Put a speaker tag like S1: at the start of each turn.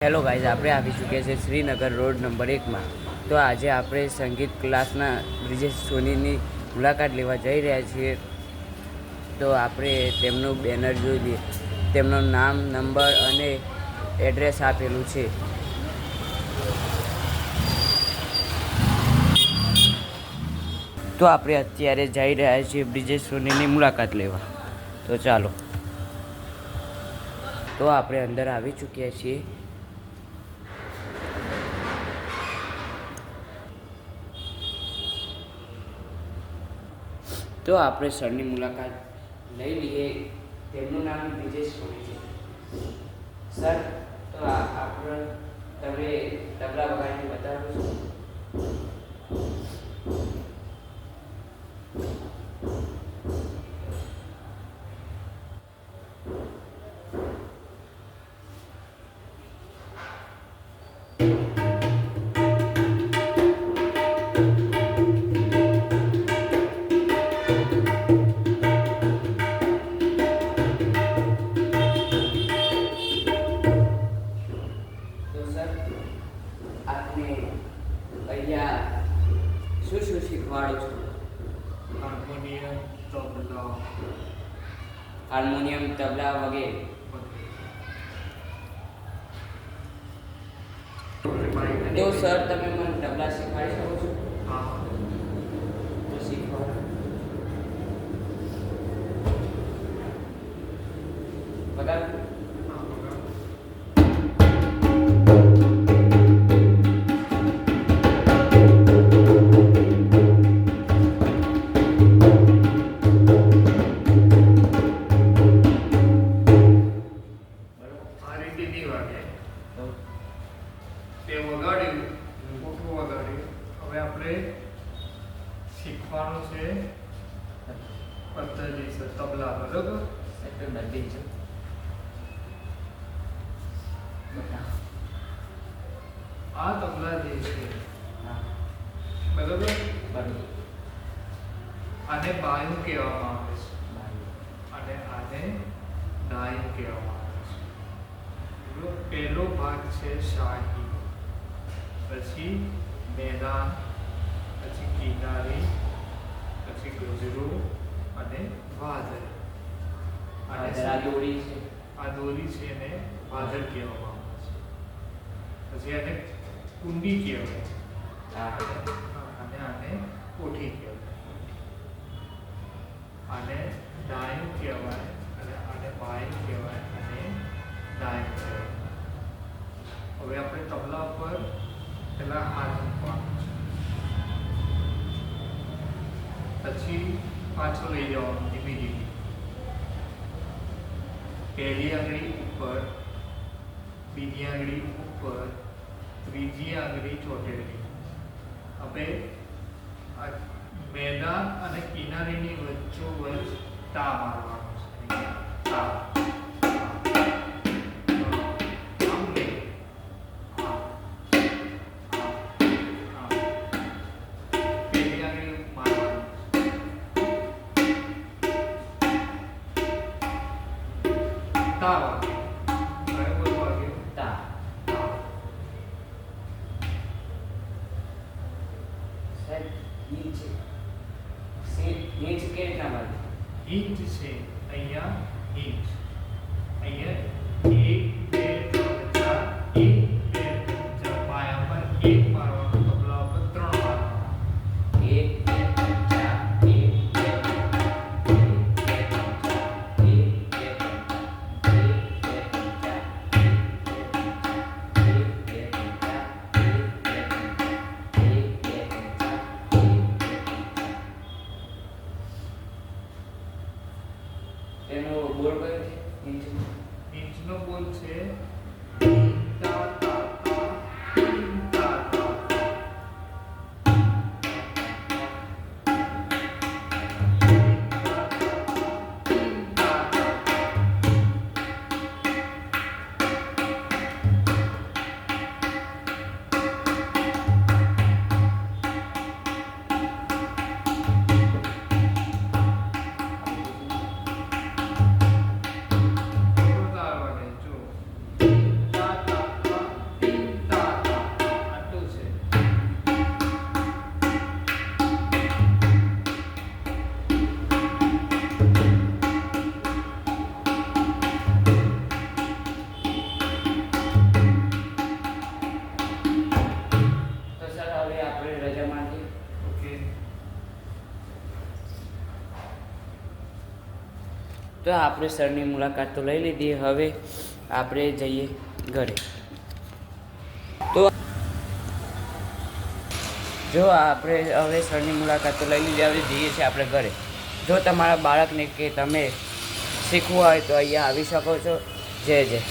S1: Hello guys, આપણે આવી ચૂક્યા છે શ્રીનગર રોડ નંબર 1માં. તો આજે આપણે સંગીત ક્લાસના બ્રિજેશ સોનીની મુલાકાત લેવા જઈ રહ્યા છીએ. તો આપણે તેમનું બેનર જોઈ લઈએ. તેમનું નામ, નંબર અને એડ્રેસ આપેલું છે. તો આપણે અત્યારે જઈ રહ્યા છીએ બ્રિજેશ સોનીની મુલાકાત લેવા. તો ચાલો. તો આપણે અંદર આવી ચૂક્યા છીએ. તો આપણે સરની મુલાકાત લઈ લઈએ. તેમનું નામ બ્રિજેશ સોની છે. સર, તો આપણે તમે તબલા વગાડીને બતાવો છો. આપને અહીંયા શું શું શીખવાડો છો? હાર્મોનિયમ, તબલા વગેરે. તો સર, તમે મને તબલા શીખવાડી શકો છો? તો શીખવાડો. બરાબર.
S2: તે વગાડ્યું, મોટું વગાડ્યું. હવે આપણે શીખવાનું છે પદ્ધતિ છે તબલા, બરોબર? આ તબલા જે છે, બરોબર, આને બાયું કહેવામાં આવે છે અને આને ડાયું કહેવામાં આવે છે. પહેલો ભાગ છે શાહી, પછી મેદાન, પછી કિનારી, પછી ગજરું અને વાદળ.
S1: આ દોરી છે.
S2: આ દોરી છે એને વાદળ કહેવામાં આવે છે. પછી આને કુંડી કહેવાય અને આને કોઠી કહેવાય. આને ડાયું કહેવાય અને આને બાયું કહેવાય અને ડાયું કહેવાય. હવે આપણે તબલા પર પહેલા હાથ મૂકવાનો છે, પછી પાછળ લઈ જવાનું ધીમે ધીમે. પહેલી આંગળી ઉપર, બીજી આંગળી ઉપર, ત્રીજી આંગળી ચોટેલી. હવે મેદાન અને કિનારીની વચ્ચોવચ્ચ તા મારવાનું છે. તા
S1: હિંચ કેટલા વાગે?
S2: હિંચ છે અહીંયા, હિંચ અહીંયા 1 2 3 4, 1 2 3 4. પાયા પર 1 મારવાનો, તબલા પર 3 મારવાના.
S1: 1 2 તેનો બોલ કયો છે?
S2: હિંચનો બોલ છે તા તા તા તા તા.
S1: તો આપણે સરની મુલાકાત તો લઈ લીધી, હવે આપણે જઈએ ઘરે. તો જો આપણે હવે સરની મુલાકાત તો લઈ લીધી, હવે જઈએ છીએ આપણે ઘરે. જો તમારા બાળકને કે તમે શીખવું હોય તો અહીંયા આવી શકો છો. જય જય.